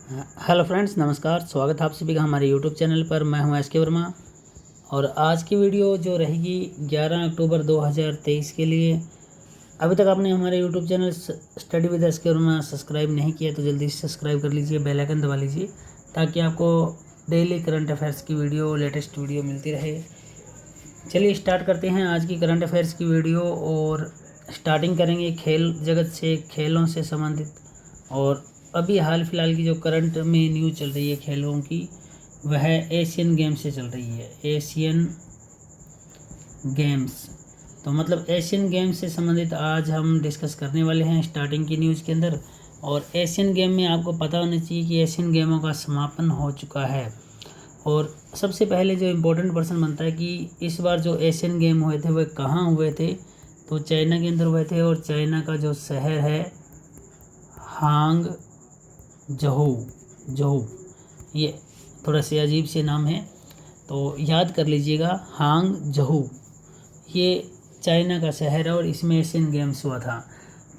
Hello friends, नमस्कार। स्वागत है आप सभी का हमारे यूट्यूब चैनल पर। मैं हूं एस के वर्मा और आज की वीडियो जो रहेगी 11 अक्टूबर 2023 के लिए। अभी तक आपने हमारे YouTube channel study with S के वर्मा सब्सक्राइब नहीं किया तो जल्दी से सब्सक्राइब कर लीजिए, बेल आइकन दबा लीजिए ताकि आपको डेली करंट अफेयर्स की वीडियो, लेटेस्ट वीडियो मिलती रहे। चलिए स्टार्ट करते हैं आज की करंट अफेयर्स की वीडियो और स्टार्टिंग करेंगे खेल जगत से, खेलों से संबंधित। और अभी हाल फिलहाल की जो करंट में न्यूज़ चल रही है खेलों की, वह एशियन गेम्स से चल रही है। एशियन गेम्स तो मतलब एशियन गेम्स से संबंधित आज हम डिस्कस करने वाले हैं स्टार्टिंग की न्यूज़ के अंदर। और एशियन गेम में आपको पता होना चाहिए कि एशियन गेमों का समापन हो चुका है। और सबसे पहले जो इम्पोर्टेंट पर्सन बनता है कि इस बार जो एशियन गेम हुए थे वह कहाँ हुए थे, तो चाइना के अंदर हुए थे। और चाइना का जो शहर है हांग जहू, ये थोड़ा से अजीब से नाम है तो याद कर लीजिएगा। हांग जहू ये चाइना का शहर है और इसमें एशियन गेम्स हुआ था।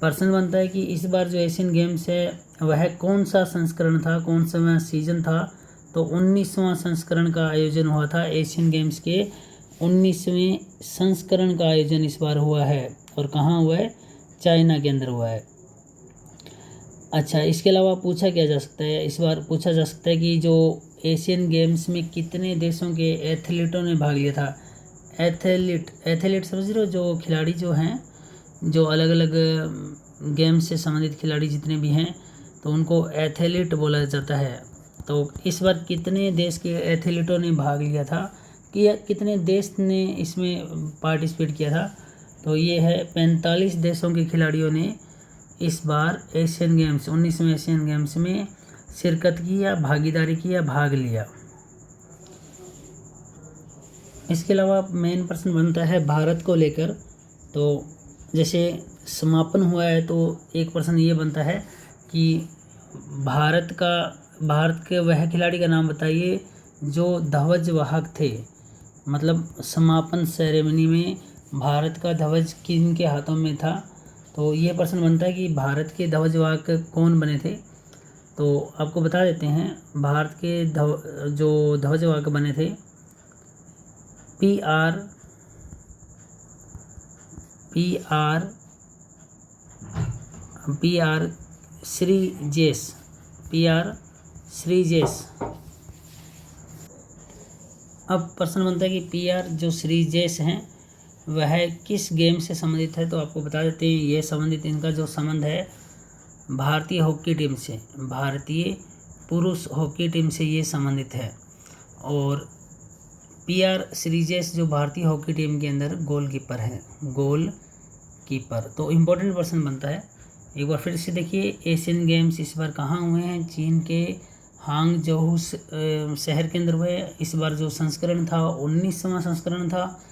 प्रश्न बनता है कि इस बार जो एशियन गेम्स है वह कौन सा संस्करण था, कौन सा सीजन था। तो 19वां संस्करण का आयोजन हुआ था। एशियन गेम्स के 19वें संस्करण का आयोजन इस बार हुआ है और कहाँ हुआ है, चाइना के अंदर हुआ है। अच्छा, इसके अलावा पूछा क्या जा सकता है, इस बार पूछा जा सकता है कि जो एशियन गेम्स में कितने देशों के एथलीटों ने भाग लिया था। एथलीट समझ रहे हो, जो खिलाड़ी जो हैं, जो अलग अलग गेम्स से संबंधित खिलाड़ी जितने भी हैं तो उनको एथलीट बोला जाता है। तो इस बार कितने देश के एथलीटों ने भाग लिया था कि कितने देश ने इसमें पार्टिसिपेट किया था, तो ये है 45 देशों के खिलाड़ियों ने इस बार एशियन गेम्स 19वें एशियन गेम्स में शिरकत की या भागीदारी की या भाग लिया। इसके अलावा मेन प्रश्न बनता है भारत को लेकर। तो जैसे समापन हुआ है तो एक प्रश्न ये बनता है कि भारत के वह खिलाड़ी का नाम बताइए जो ध्वज वाहक थे। मतलब समापन सेरेमनी में भारत का ध्वज किन के हाथों में था, तो ये प्रश्न बनता है कि भारत के ध्वजवाहक कौन बने थे। तो आपको बता देते हैं, भारत के जो ध्वजवाहक बने थे पी आर श्रीजेश, अब प्रश्न बनता है कि पी.आर. जो श्रीजेश हैं वह किस गेम से संबंधित है। तो आपको बता देते हैं ये संबंधित, इनका जो संबंध है भारतीय हॉकी टीम से, भारतीय पुरुष हॉकी टीम से ये संबंधित है। और पी.आर. श्रीजेश जो भारतीय हॉकी टीम के अंदर गोलकीपर हैं, गोलकीपर। तो इम्पोर्टेंट पर्सन बनता है। एक बार फिर से देखिए, एशियन गेम्स इस बार कहाँ हुए हैं, चीन के हांगझोऊ शहर के अंदर हुए। इस बार जो संस्करण था 19वां संस्करण था।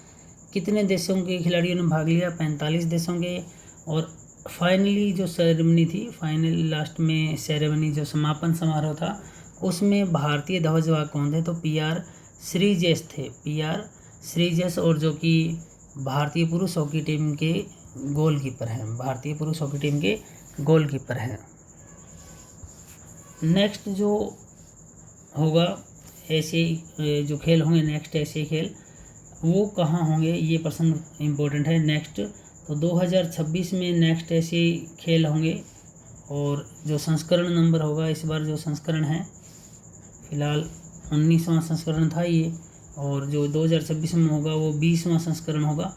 कितने देशों के खिलाड़ियों ने भाग लिया, 45 देशों के। और फाइनली जो सेरेमनी थी, फाइनल लास्ट में सेरेमनी जो समापन समारोह था उसमें भारतीय ध्वजवाहक कौन थे, तो पी.आर. श्रीजेश थे, पी.आर. श्रीजेश। और जो कि भारतीय पुरुष हॉकी टीम के गोलकीपर हैं, भारतीय पुरुष हॉकी टीम के गोलकीपर हैं। नेक्स्ट जो होगा ऐसे जो खेल होंगे, नेक्स्ट ऐसे खेल वो कहाँ होंगे, ये प्रश्न इम्पोर्टेंट है। नेक्स्ट तो 2026 में नेक्स्ट ऐसे खेल होंगे। और जो संस्करण नंबर होगा, इस बार जो संस्करण है फिलहाल 19वां संस्करण था ये, और जो 2026 में होगा वो 20वां संस्करण होगा।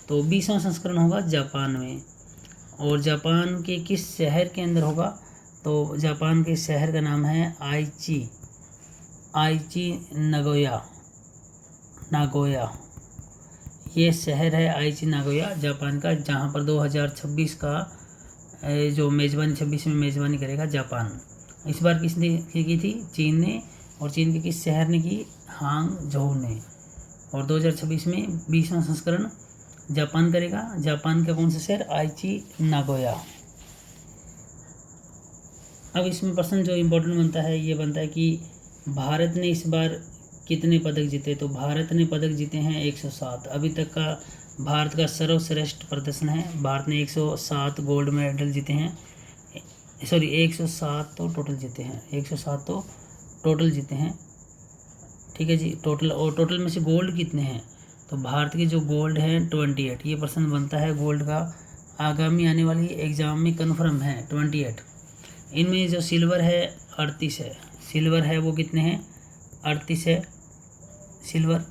तो 20वां संस्करण होगा जापान में। और जापान के किस शहर के अंदर होगा, तो जापान के शहर का नाम है आइची नागोया। ये शहर है आइची नागोया जापान का, जहाँ पर 2026 का जो मेज़बानी 26 में मेज़बानी करेगा जापान। इस बार किसने की थी, चीन ने। और चीन के किस शहर ने की, हांगझोऊ ने। और 2026 में 20वां संस्करण जापान करेगा। जापान का कौन सा शहर, आइची नागोया। अब इसमें प्रश्न जो इम्पोर्टेंट बनता है ये बनता है कि भारत ने इस बार कितने पदक जीते। तो भारत ने पदक जीते हैं 107। अभी तक का भारत का सर्वश्रेष्ठ प्रदर्शन है। भारत ने 107 गोल्ड मेडल जीते हैं। सॉरी 107 तो टोटल जीते हैं, 107 तो टोटल जीते हैं, ठीक है जी। टोटल, और टोटल में से गोल्ड कितने हैं, तो भारत के जो गोल्ड हैं 28, ये प्रश्न बनता है गोल्ड का, आगामी आने वाली एग्ज़ाम में कन्फर्म है 28। इनमें जो सिल्वर है 38 है, सिल्वर है वो कितने हैं, 38 है सिल्वर।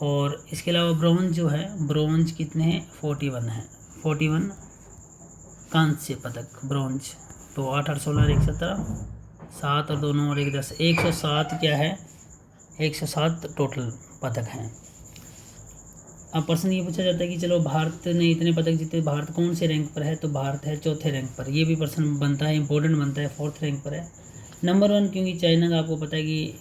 और इसके अलावा ब्रोंज जो है, ब्रोंज कितने हैं, 41 है, 41 कांस्य पदक ब्रोंज। तो 8 8 16 1 17, 7 और 2 9 और 1 10, 107 क्या है, 107 टोटल पदक हैं। अब प्रश्न ये पूछा जाता है कि चलो भारत ने इतने पदक जीते, भारत कौन से रैंक पर है, तो भारत है चौथे रैंक पर। ये भी प्रश्न बनता है, इंपॉर्टेंट बनता है, 4th रैंक पर है। नंबर 1 क्योंकि चाइना का आपको पता है कि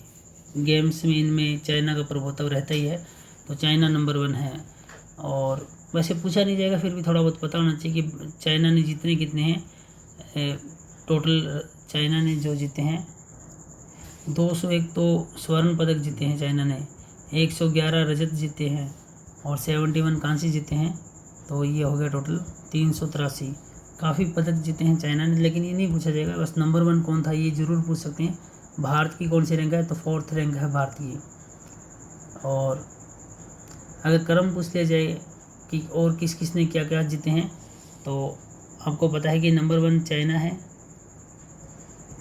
गेम्स में इनमें चाइना का प्रभुत्व रहता ही है, तो चाइना नंबर 1 है। और वैसे पूछा नहीं जाएगा, फिर भी थोड़ा बहुत पता होना चाहिए कि चाइना ने जीतने कितने हैं, टोटल चाइना ने जो जीते हैं 201 तो स्वर्ण पदक जीते हैं चाइना ने, 111 रजत जीते हैं और 71 कांस्य जीते हैं। तो ये हो गया टोटल 383, काफ़ी पदक जीते हैं चाइना ने। लेकिन ये नहीं पूछा जाएगा, बस नंबर 1 कौन था ये ज़रूर पूछ सकते हैं। भारत की कौन सी रैंक है, तो 4th रैंक है भारत की। और अगर क्रम पूछ लिया जाए कि और किस किस ने क्या क्या जीते हैं, तो आपको पता है कि नंबर 1 चाइना है,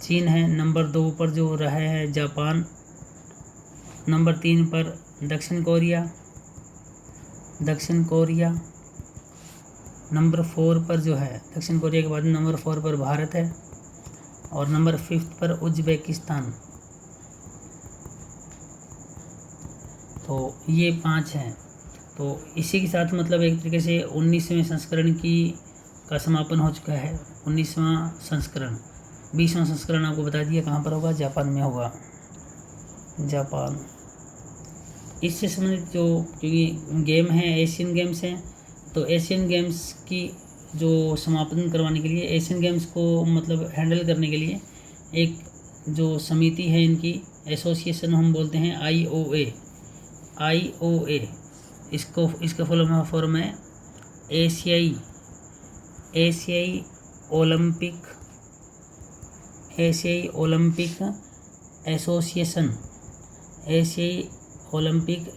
चीन है, नंबर 2 पर जो रहा है जापान, नंबर 3 पर दक्षिण कोरिया, नंबर 4 पर जो है दक्षिण कोरिया के बाद नंबर 4 पर भारत है, और नंबर 5 पर उज्बेकिस्तान। तो ये 5 हैं। तो इसी के साथ मतलब एक तरीके से 19वें संस्करण का समापन हो चुका है। 19वां संस्करण, 20वां संस्करण आपको बता दिया कहाँ पर होगा, जापान में होगा, जापान। इससे संबंधित जो क्योंकि गेम है एशियन गेम्स हैं, तो एशियन गेम्स की जो समापन करवाने के लिए, एशियन गेम्स को मतलब हैंडल करने के लिए एक जो समिति है इनकी, एसोसिएशन हम बोलते हैं IOA, इसका फुल फॉर्म है एशियाई ओलंपिक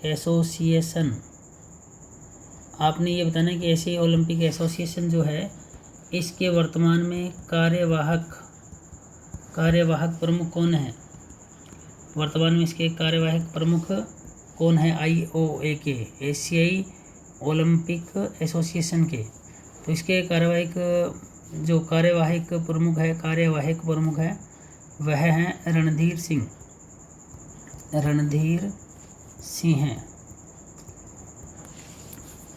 एसोसिएशन। आपने ये बताना है कि एशियाई ओलंपिक एसोसिएशन जो है, इसके वर्तमान में कार्यवाहक प्रमुख कौन है, वर्तमान में इसके कार्यवाहक प्रमुख कौन है, IOA के, एशियाई ओलंपिक एसोसिएशन के। तो इसके कार्यवाहक प्रमुख है वह हैं रणधीर सिंह हैं।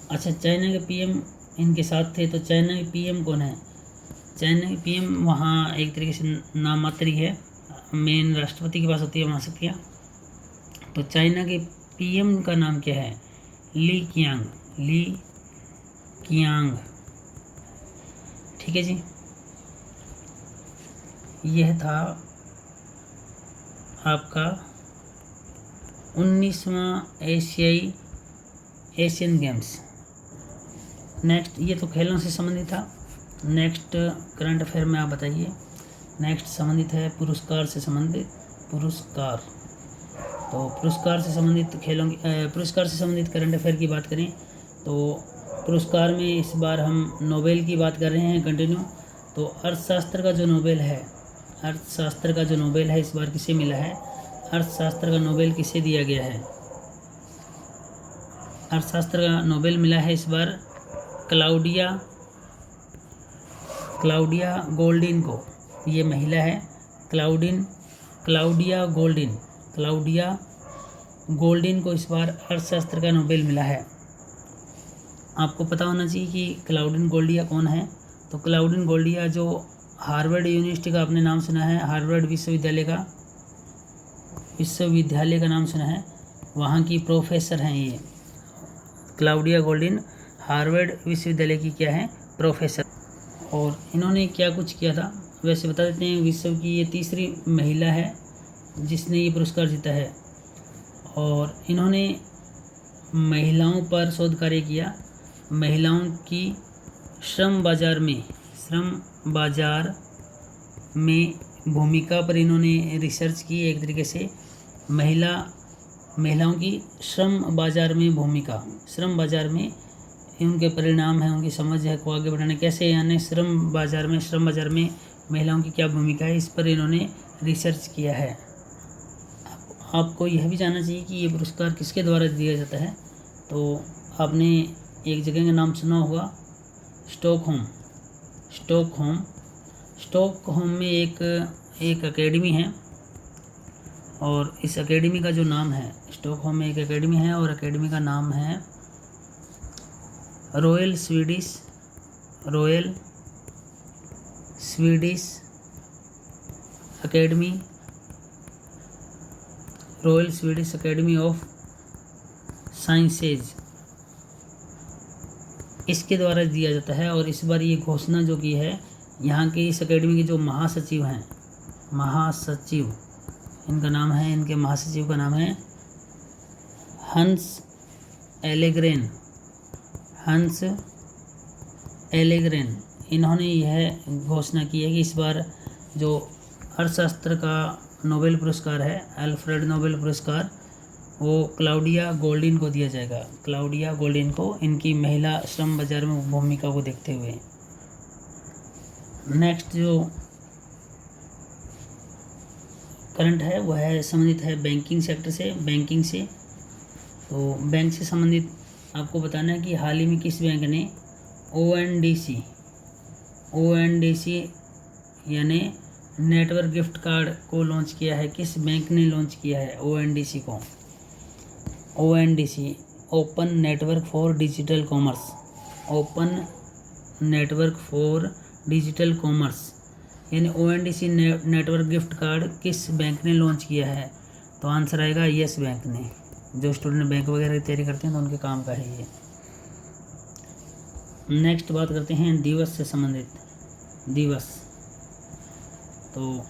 अच्छा, चाइना के PM इनके साथ थे, तो चाइना के PM कौन है, चाइना की PM वहाँ एक तरीके से नामात्र ही है, मेन राष्ट्रपति के पास होती है वहाँ शक्तियाँ। तो चाइना के PM का नाम क्या है, ली कियांग, ठीक है जी। यह था आपका 19वां एशियन गेम्स। नेक्स्ट, ये तो खेलों से संबंधित था। नेक्स्ट करंट अफेयर में आप बताइए। नेक्स्ट संबंधित है पुरस्कार से संबंधित, पुरस्कार। तो पुरस्कार से संबंधित करंट अफेयर की बात करें तो पुरस्कार में इस बार हम नोबेल की बात कर रहे हैं कंटिन्यू। तो अर्थशास्त्र का जो नोबेल है इस बार किसे मिला है, अर्थशास्त्र का नोबेल किसे दिया गया है, अर्थशास्त्र का नोबेल मिला है इस बार क्लाउडिया गोल्डिन को। ये महिला है क्लाउडिया गोल्डिन को इस बार अर्थशास्त्र का नोबेल मिला है। आपको पता होना चाहिए कि क्लाउडिन गोल्डिया कौन है। तो क्लाउडिन गोल्डिया जो हार्वर्ड यूनिवर्सिटी का आपने नाम सुना है, हार्वर्ड विश्वविद्यालय का नाम सुना है, वहाँ की प्रोफेसर हैं ये। क्लाउडिया गोल्डिन हार्वर्ड विश्वविद्यालय की क्या है, प्रोफेसर। और इन्होंने क्या कुछ किया था वैसे बता देते हैं। विश्व की ये तीसरी महिला है जिसने ये पुरस्कार जीता है, और इन्होंने महिलाओं पर शोध कार्य किया। महिलाओं की श्रम बाजार में भूमिका पर इन्होंने रिसर्च की। एक तरीके से महिलाओं की श्रम बाजार में भूमिका, श्रम बाजार में उनके परिणाम हैं, उनकी समझ है को आगे बढ़ाने कैसे, यानी श्रम बाजार में महिलाओं की क्या भूमिका है, इस पर इन्होंने रिसर्च किया है। आपको यह भी जानना चाहिए कि ये पुरस्कार किसके द्वारा दिया जाता है। तो आपने एक जगह का नाम सुना होगा, स्टॉकहोम में एक एकेडमी है, और इस एकेडमी का जो नाम है, स्टॉकहोम में एक एकेडमी है और एकेडमी का नाम है royal Swedish academy of sciences, इसके द्वारा दिया जाता है। और इस बार ये घोषणा जो की है, यहाँ की इस एकेडमी के जो महासचिव, इनका नाम है, इनके महासचिव का नाम है हंस एलेग्रेन। इन्होंने यह घोषणा की है कि इस बार जो अर्थशास्त्र का नोबेल पुरस्कार है, अल्फ्रेड नोबेल पुरस्कार, वो क्लाउडिया गोल्डिन को दिया जाएगा, क्लाउडिया गोल्डिन को, इनकी महिला श्रम बाजार में भूमिका को देखते हुए। नेक्स्ट जो करंट है वह है संबंधित है बैंकिंग सेक्टर से, तो बैंक से संबंधित आपको बताना है कि हाल ही में किस बैंक ने ONDC यानी नेटवर्क गिफ्ट कार्ड को लॉन्च किया है। किस बैंक ने लॉन्च किया है ONDC को? ONDC open network for digital commerce, यानी ONDC नेटवर्क गिफ्ट कार्ड किस बैंक ने लॉन्च किया है? तो आंसर आएगा यस बैंक ने। जो स्टूडेंट बैंक वगैरह की तैयारी करते हैं तो उनके काम का है ये। नेक्स्ट बात करते हैं दिवस से संबंधित। दिवस, तो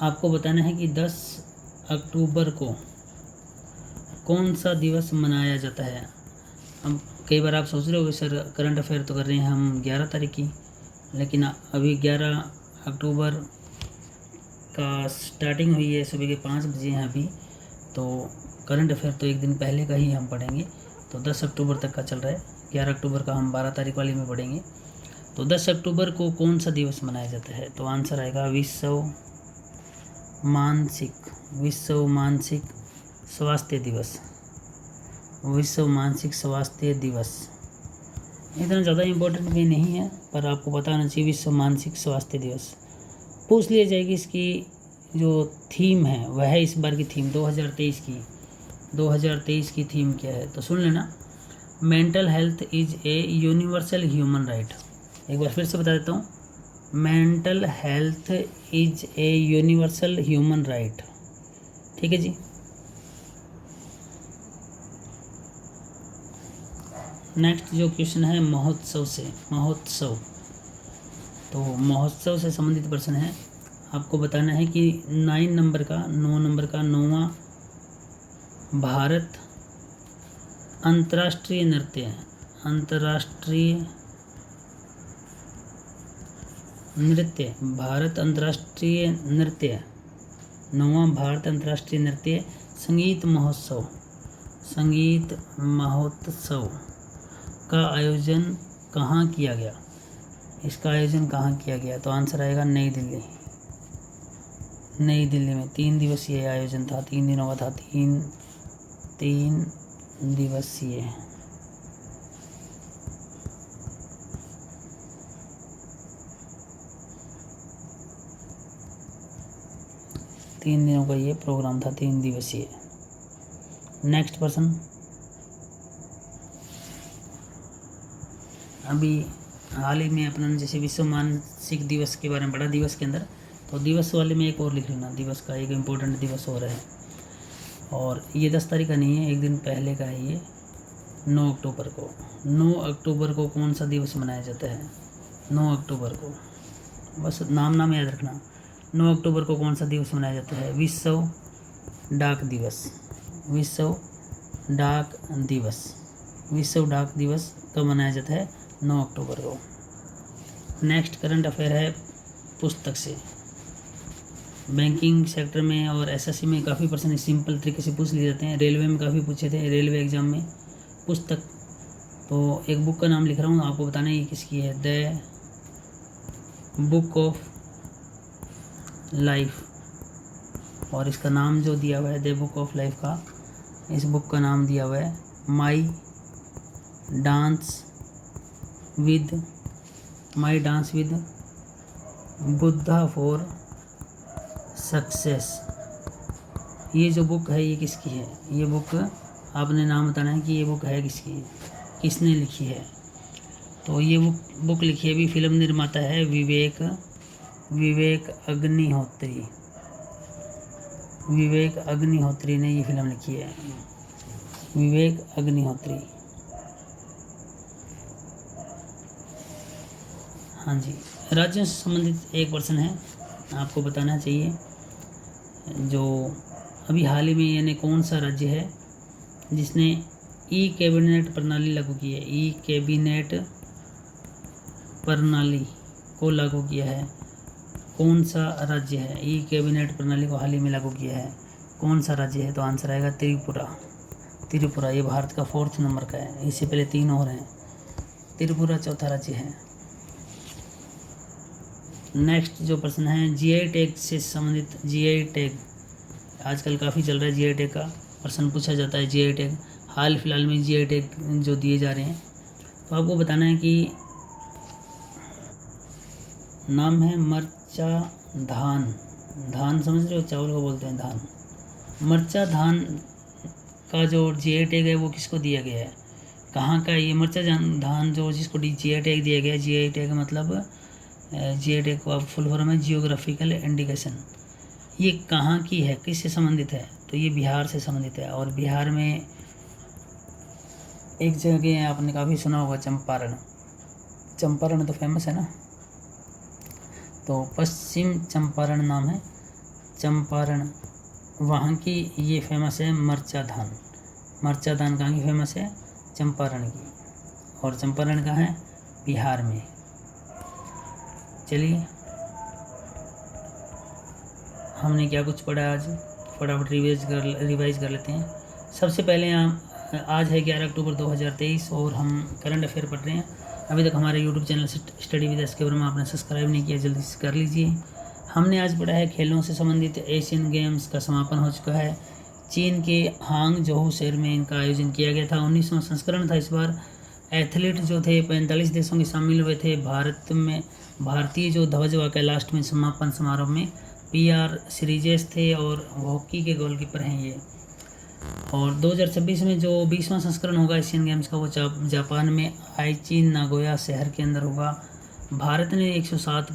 आपको बताना है कि 10 अक्टूबर को कौन सा दिवस मनाया जाता है। अब कई बार आप सोच रहे हो सर करंट अफेयर तो कर रहे हैं हम 11 तारीख की, लेकिन अभी 11 अक्टूबर का स्टार्टिंग हुई है, सुबह के 5 बजे हैं अभी, तो करंट अफेयर तो एक दिन पहले का ही हम पढ़ेंगे। तो 10 अक्टूबर तक का चल रहा है, 11 अक्टूबर का हम 12 तारीख वाली में पढ़ेंगे। तो 10 अक्टूबर को कौन सा दिवस मनाया जाता है? तो आंसर आएगा विश्व मानसिक स्वास्थ्य दिवस। इतना ज़्यादा इम्पोर्टेंट भी नहीं है, पर आपको पता होना चाहिए विश्व मानसिक स्वास्थ्य दिवस। पूछ लिया जाएगी इसकी जो थीम है वह है, इस बार की थीम 2023 की थीम क्या है, तो सुन लेना। Mental health is a universal human right. एक बार फिर से बता देता हूँ, mental health is a universal human right. ठीक है जी। नेक्स्ट जो क्वेश्चन है महोत्सव, तो महोत्सव से संबंधित प्रश्न है। आपको बताना है कि 9 नंबर का 9वां भारत अंतर्राष्ट्रीय नृत्य 9वां भारत अंतर्राष्ट्रीय नृत्य संगीत महोत्सव का आयोजन कहाँ किया गया? इसका आयोजन कहाँ किया गया? तो आंसर आएगा नई दिल्ली में। 3 दिवसीय आयोजन था, 3 दिनों का था, 3 दिवसीय। तीन दिनों का ये प्रोग्राम था, 3 दिवसीय। नेक्स्ट पर्सन, अभी हाल ही में अपना जैसे विश्व मानसिक दिवस के बारे में पढ़ा दिवस के अंदर, तो दिवस वाले में एक और लिख लेना, दिवस का एक इम्पोर्टेंट दिवस हो रहा है, और ये 10 तारीख का नहीं है, एक दिन पहले का है ये, 9 अक्टूबर को। 9 अक्टूबर को कौन सा दिवस मनाया जाता है? 9 अक्टूबर को, बस नाम याद रखना। 9 अक्टूबर को कौन सा दिवस मनाया जाता है? विश्व डाक दिवस कब मनाया जाता है? 9 अक्टूबर को। नेक्स्ट करंट अफेयर है पुस्तक से। बैंकिंग सेक्टर में और एसएससी में काफ़ी प्रश्न सिंपल तरीके से पूछ लिए जाते हैं। रेलवे में काफ़ी पूछे थे, रेलवे एग्जाम में। पुस्तक, तो एक बुक का नाम लिख रहा हूँ, आपको बताना है ये किसकी है। द बुक ऑफ लाइफ, और इसका नाम जो दिया हुआ है द बुक ऑफ लाइफ का, इस बुक का नाम दिया हुआ है माई dance with Buddha for success. ये जो बुक है ये किसकी है? ये बुक आपने नाम बताना है कि ये बुक है किसकी, किसने लिखी है। तो ये बुक लिखी है, भी फिल्म निर्माता है विवेक अग्निहोत्री। विवेक अग्निहोत्री ने ये फिल्म लिखी है, विवेक अग्निहोत्री। हाँ जी, राज्यों से संबंधित एक प्रश्न है, आपको बताना चाहिए। जो अभी हाल ही में, यानी कौन सा राज्य है जिसने ई कैबिनेट प्रणाली लागू की है? ई कैबिनेट प्रणाली को लागू किया है, कौन सा राज्य है? ई कैबिनेट प्रणाली को हाल ही में लागू किया है, कौन सा राज्य है? तो आंसर आएगा त्रिपुरा। ये भारत का 4th नंबर का है, इससे पहले 3 और हैं। त्रिपुरा चौथा राज्य है। नेक्स्ट जो प्रश्न है जीआई टैग से संबंधित। जीआई टैग आजकल काफ़ी चल रहा है, जीआई टैग का प्रश्न पूछा जाता है। जीआई टैग हाल फिलहाल में जीआई टैग जो दिए जा रहे हैं, तो आपको बताना है कि नाम है मरचा धान समझ रहे हो, चावल को बोलते हैं धान। मरचा धान का जो जीआई टैग है वो किसको दिया गया है? कहाँ का ये मरचा धान जो जिसको जीआई टैग दिया गया है? जीआई टैग मतलब जीआई टैग को आप फुल फॉर्म है जियोग्राफिकल इंडिकेशन। ये कहाँ की है, किससे संबंधित है? तो ये बिहार से संबंधित है। और बिहार में एक जगह आपने काफ़ी सुना होगा, चंपारण तो फेमस है ना, तो पश्चिम चंपारण नाम है, चंपारण, वहाँ की ये फेमस है मरचा धान कहाँ की फेमस है? चंपारण की। और चंपारण कहाँ है? बिहार में। चलिए, हमने क्या कुछ पढ़ा आज, फटाफट रिवाइज कर लेते हैं। सबसे पहले आज है 11 अक्टूबर 2023 और हम करंट अफेयर पढ़ रहे हैं। अभी तक हमारे YouTube channel study with SK Verma आपने सब्सक्राइब नहीं किया, जल्दी से कर लीजिए। हमने आज पढ़ा है खेलों से संबंधित। एशियन गेम्स का समापन हो चुका है। चीन के हांगझोउ शहर में इनका आयोजन किया गया था। 19वां संस्करण था इस बार। एथलीट जो थे 45 देशों के शामिल हुए थे। भारतीय जो ध्वज वाक़ लास्ट में समापन समारोह में PR सीरीजेस थे और हॉकी के गोलकीपर हैं ये। और 2026 में जो 20वां संस्करण होगा एशियन गेम्स का, वो जापान में आईची नागोया शहर के अंदर होगा। भारत ने 107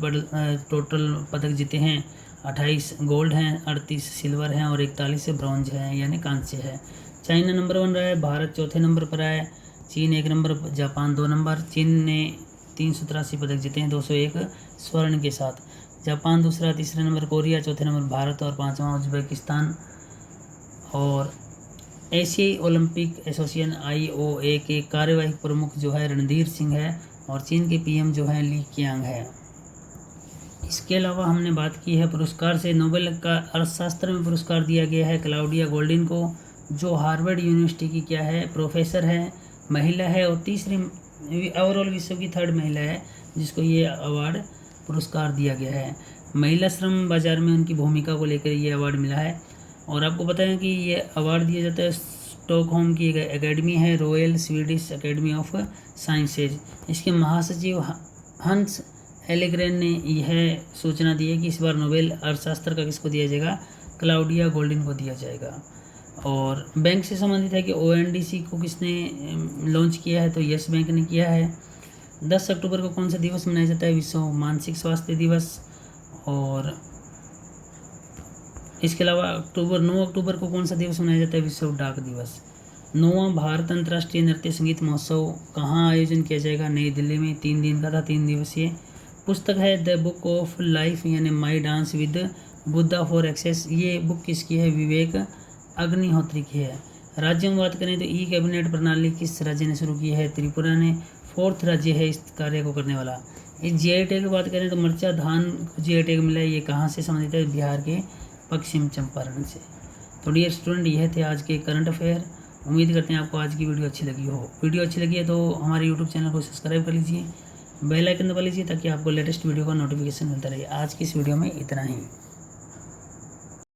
टोटल पदक जीते हैं। 28 गोल्ड हैं, 38 सिल्वर हैं और 41 ब्रॉन्ज हैं, यानी कांस्य है। चाइना नंबर 1 रहा है, भारत चौथे नंबर पर है, चीन 1 नंबर, जापान 2 नंबर। चीन ने 383 पदक जीते हैं, 201 स्वर्ण के साथ। जापान दूसरा, तीसरे नंबर कोरिया, चौथे नंबर भारत और 5वां उज्बेकिस्तान। और एशियाई ओलंपिक एसोसिएशन IOA के कार्यवाहक प्रमुख जो है रणधीर सिंह है और चीन के PM जो है ली कियांग है। इसके अलावा हमने बात की है पुरस्कार से। नोबेल का अर्थशास्त्र में पुरस्कार दिया गया है क्लाउडिया गोल्डिन को, जो हार्वर्ड यूनिवर्सिटी की क्या है, प्रोफेसर है, महिला है और तीसरी ओवरऑल विश्व की 3rd महिला है जिसको ये अवार्ड पुरस्कार दिया गया है। महिला श्रम बाजार में उनकी भूमिका को लेकर ये अवार्ड मिला है। और आपको पता है कि ये अवार्ड दिया जाता है स्टॉकहोम की एकेडमी है, royal Swedish academy of sciences. इसके महासचिव हंस एलेग्रेन ने यह सूचना दी है कि इस बार नोबेल अर्थशास्त्र का किसको दिया जाएगा? क्लाउडिया गोल्डिन को दिया जाएगा। और बैंक से संबंधित है कि ONDC को किसने लॉन्च किया है? तो यस बैंक ने किया है। 10 अक्टूबर को कौन सा दिवस मनाया जाता है? विश्व मानसिक स्वास्थ्य दिवस। और इसके अलावा 9 अक्टूबर को कौन सा दिवस मनाया जाता है? विश्व डाक दिवस। 9वां भारत अंतर्राष्ट्रीय नृत्य संगीत महोत्सव कहाँ आयोजन किया जाएगा? नई दिल्ली में। 3 दिन का था, 3 दिवसीय। पुस्तक है द बुक ऑफ लाइफ, यानी my dance with Buddha for success. ये बुक किसकी है? विवेक अग्निहोत्री की है। राज्यों में बात करें तो ई कैबिनेट प्रणाली किस राज्य ने शुरू की है? त्रिपुरा ने। 4th राज्य है इस कार्य को करने वाला। इस जीआई टैग की बात करें तो मरचा धान को जीआई टैग मिला है, ये कहाँ से संबंधित है? बिहार के पश्चिम चंपारण से। तो डियर स्टूडेंट, यह थे आज के करंट अफेयर। उम्मीद करते हैं आपको आज की वीडियो अच्छी लगी हो। वीडियो अच्छी लगी है तो हमारे यूट्यूब चैनल को सब्सक्राइब कर लीजिए, बेल आइकन दबा लीजिए ताकि आपको लेटेस्ट वीडियो का नोटिफिकेशन मिलता रहे। आज की इस वीडियो में इतना ही।